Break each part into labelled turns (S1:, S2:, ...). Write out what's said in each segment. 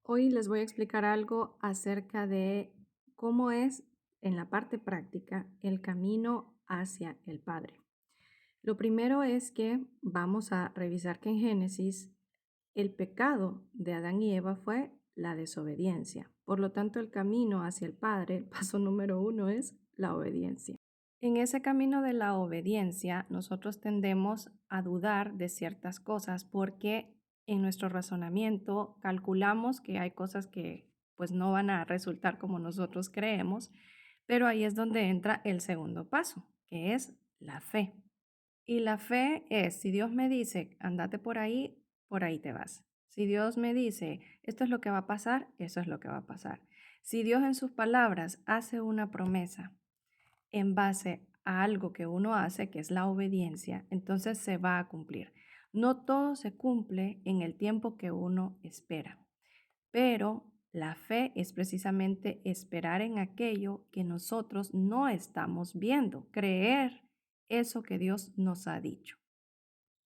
S1: Hoy les voy a explicar algo acerca de cómo es en la parte práctica el camino hacia el Padre. Lo primero es que vamos a revisar que en Génesis el pecado de Adán y Eva fue la desobediencia. Por lo tanto, el camino hacia el Padre, el paso número uno es la obediencia. En ese camino de la obediencia, nosotros tendemos a dudar de ciertas cosas porque en nuestro razonamiento calculamos que hay cosas que pues no van a resultar como nosotros creemos, pero ahí es donde entra el segundo paso, que es la fe. Y la fe es, si Dios me dice, andate por ahí te vas. Si Dios me dice, esto es lo que va a pasar, eso es lo que va a pasar. Si Dios en sus palabras hace una promesa en base a algo que uno hace, que es la obediencia, entonces se va a cumplir. No todo se cumple en el tiempo que uno espera, pero la fe es precisamente esperar en aquello que nosotros no estamos viendo, creer eso que Dios nos ha dicho.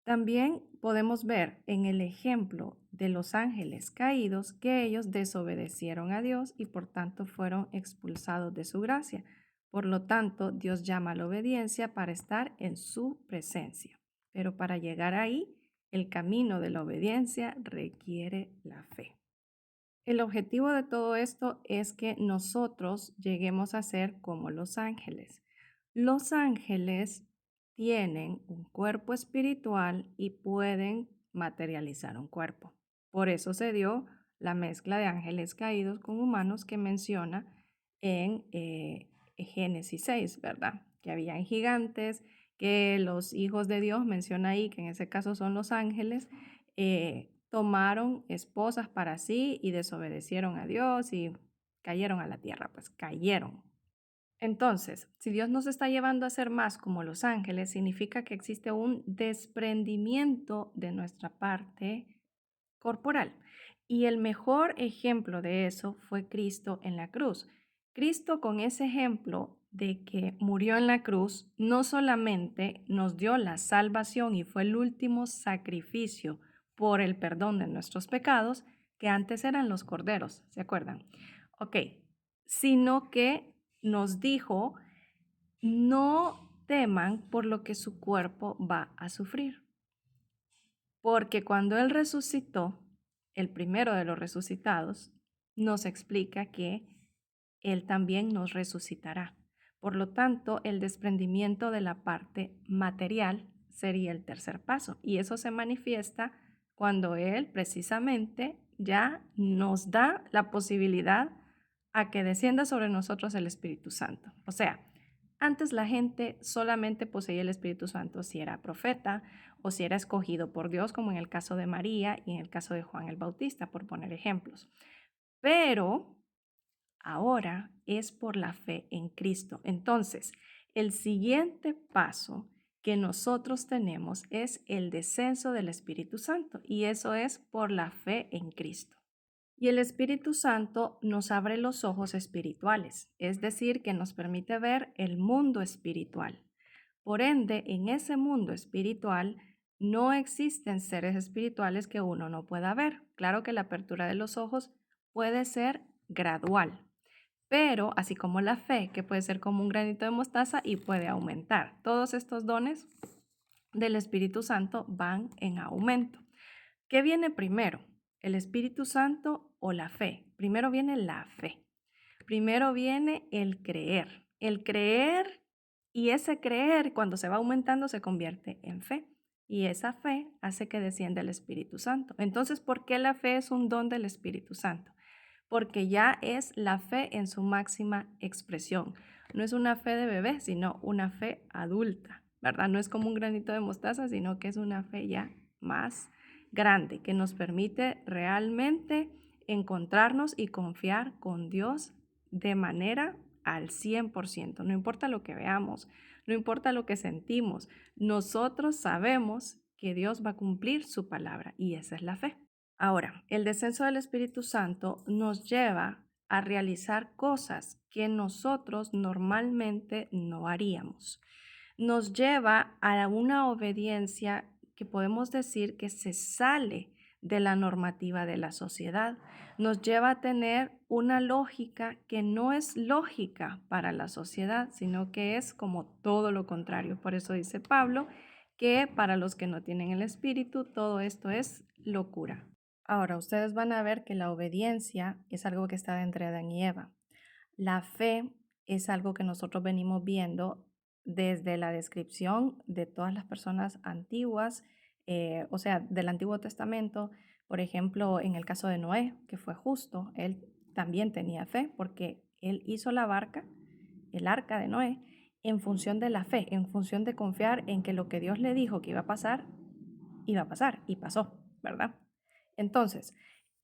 S1: También podemos ver en el ejemplo de los ángeles caídos que ellos desobedecieron a Dios y por tanto fueron expulsados de su gracia. Por lo tanto, Dios llama a la obediencia para estar en su presencia. Pero para llegar ahí, el camino de la obediencia requiere la fe. El objetivo de todo esto es que nosotros lleguemos a ser como los ángeles. Los ángeles tienen un cuerpo espiritual y pueden materializar un cuerpo. Por eso se dio la mezcla de ángeles caídos con humanos que menciona en Génesis 6, ¿verdad? Que habían gigantes, que los hijos de Dios menciona ahí, que en ese caso son los ángeles, tomaron esposas para sí y desobedecieron a Dios y cayeron a la tierra, pues cayeron. Entonces, si Dios nos está llevando a ser más como los ángeles, significa que existe un desprendimiento de nuestra parte corporal. Y el mejor ejemplo de eso fue Cristo en la cruz. Cristo con ese ejemplo de que murió en la cruz, no solamente nos dio la salvación y fue el último sacrificio por el perdón de nuestros pecados, que antes eran los corderos, ¿se acuerdan? Ok, sino que nos dijo, no teman por lo que su cuerpo va a sufrir. Porque cuando Él resucitó, el primero de los resucitados, nos explica que Él también nos resucitará. Por lo tanto, el desprendimiento de la parte material sería el tercer paso. Y eso se manifiesta cuando Él precisamente ya nos da la posibilidad a que descienda sobre nosotros el Espíritu Santo. O sea, antes la gente solamente poseía el Espíritu Santo si era profeta o si era escogido por Dios, como en el caso de María y en el caso de Juan el Bautista, por poner ejemplos. Pero ahora es por la fe en Cristo. Entonces, el siguiente paso que nosotros tenemos es el descenso del Espíritu Santo y eso es por la fe en Cristo. Y el Espíritu Santo nos abre los ojos espirituales, es decir, que nos permite ver el mundo espiritual. Por ende, en ese mundo espiritual no existen seres espirituales que uno no pueda ver. Claro que la apertura de los ojos puede ser gradual, pero así como la fe, que puede ser como un granito de mostaza y puede aumentar. Todos estos dones del Espíritu Santo van en aumento. ¿Qué viene primero? ¿El Espíritu Santo o la fe? Primero viene la fe. Primero viene el creer. El creer y ese creer cuando se va aumentando se convierte en fe. Y esa fe hace que descienda el Espíritu Santo. Entonces, ¿por qué la fe es un don del Espíritu Santo? Porque ya es la fe en su máxima expresión. No es una fe de bebé, sino una fe adulta, ¿verdad? No es como un granito de mostaza, sino que es una fe ya más grande, que nos permite realmente encontrarnos y confiar con Dios de manera al 100%. No importa lo que veamos, no importa lo que sentimos, nosotros sabemos que Dios va a cumplir su palabra y esa es la fe. Ahora, el descenso del Espíritu Santo nos lleva a realizar cosas que nosotros normalmente no haríamos. Nos lleva a una obediencia que podemos decir que se sale de la normativa de la sociedad. Nos lleva a tener una lógica que no es lógica para la sociedad, sino que es como todo lo contrario. Por eso dice Pablo que para los que no tienen el Espíritu, todo esto es locura. Ahora, ustedes van a ver que la obediencia es algo que está dentro de Adán y Eva. La fe es algo que nosotros venimos viendo desde la descripción de todas las personas antiguas, o sea, del Antiguo Testamento. Por ejemplo, en el caso de Noé, que fue justo, él también tenía fe porque él hizo la barca, el arca de Noé, en función de la fe, en función de confiar en que lo que Dios le dijo que iba a pasar y pasó, ¿verdad? Entonces,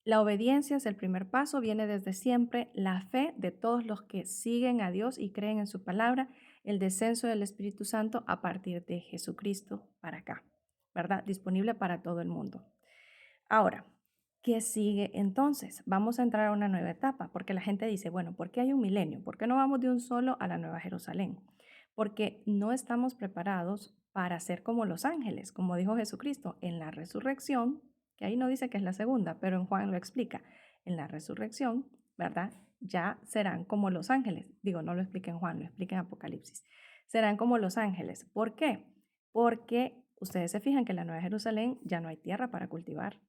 S1: la obediencia es el primer paso, viene desde siempre, la fe de todos los que siguen a Dios y creen en su palabra, el descenso del Espíritu Santo a partir de Jesucristo para acá, ¿verdad? Disponible para todo el mundo. Ahora, ¿qué sigue entonces? Vamos a entrar a una nueva etapa, porque la gente dice, bueno, ¿por qué hay un milenio? ¿Por qué no vamos de un solo a la Nueva Jerusalén? Porque no estamos preparados para ser como los ángeles, como dijo Jesucristo en la resurrección, que ahí no dice que es la segunda, pero en Juan lo explica. En la resurrección, ¿verdad? Ya serán como los ángeles. Digo, no lo explica en Juan, lo explica en Apocalipsis. Serán como los ángeles. ¿Por qué? Porque ustedes se fijan que en la Nueva Jerusalén ya no hay tierra para cultivar.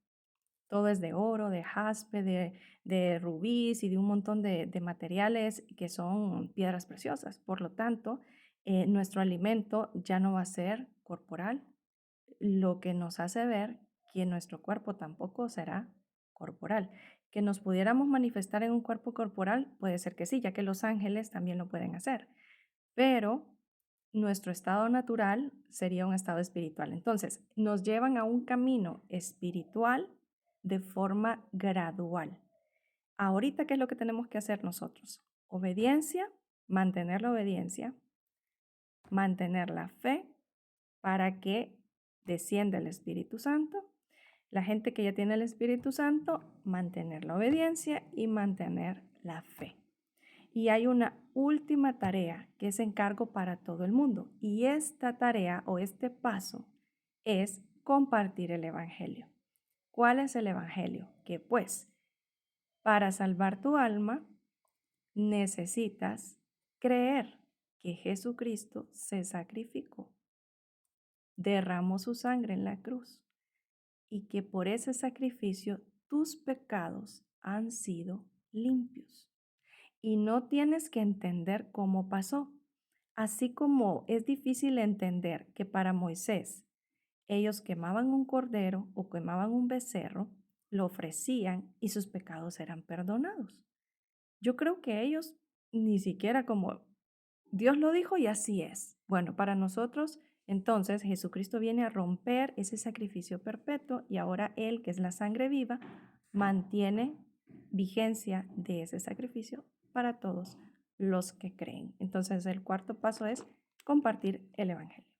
S1: Todo es de oro, de jaspe, de rubíes y de un montón de materiales que son piedras preciosas. Por lo tanto, nuestro alimento ya no va a ser corporal, lo que nos hace ver que nuestro cuerpo tampoco será corporal. Que nos pudiéramos manifestar en un cuerpo corporal, puede ser que sí, ya que los ángeles también lo pueden hacer, pero nuestro estado natural sería un estado espiritual. Entonces, nos llevan a un camino espiritual de forma gradual. Ahorita, ¿qué es lo que tenemos que hacer nosotros? Obediencia, mantener la obediencia, mantener la fe para que descienda el Espíritu Santo. La gente que ya tiene el Espíritu Santo, mantener la obediencia y mantener la fe. Y hay una última tarea que es encargo para todo el mundo. Y esta tarea o este paso es compartir el Evangelio. ¿Cuál es el Evangelio? Que pues, para salvar tu alma, necesitas creer que Jesucristo se sacrificó, derramó su sangre en la cruz y que por ese sacrificio tus pecados han sido limpios. Y no tienes que entender cómo pasó. Así como es difícil entender que para Moisés ellos quemaban un cordero o quemaban un becerro, lo ofrecían y sus pecados eran perdonados. Yo creo que ellos ni siquiera como Dios lo dijo y así es. Bueno, para nosotros entonces Jesucristo viene a romper ese sacrificio perpetuo y ahora Él, que es la sangre viva, mantiene vigencia de ese sacrificio para todos los que creen. Entonces el cuarto paso es compartir el Evangelio.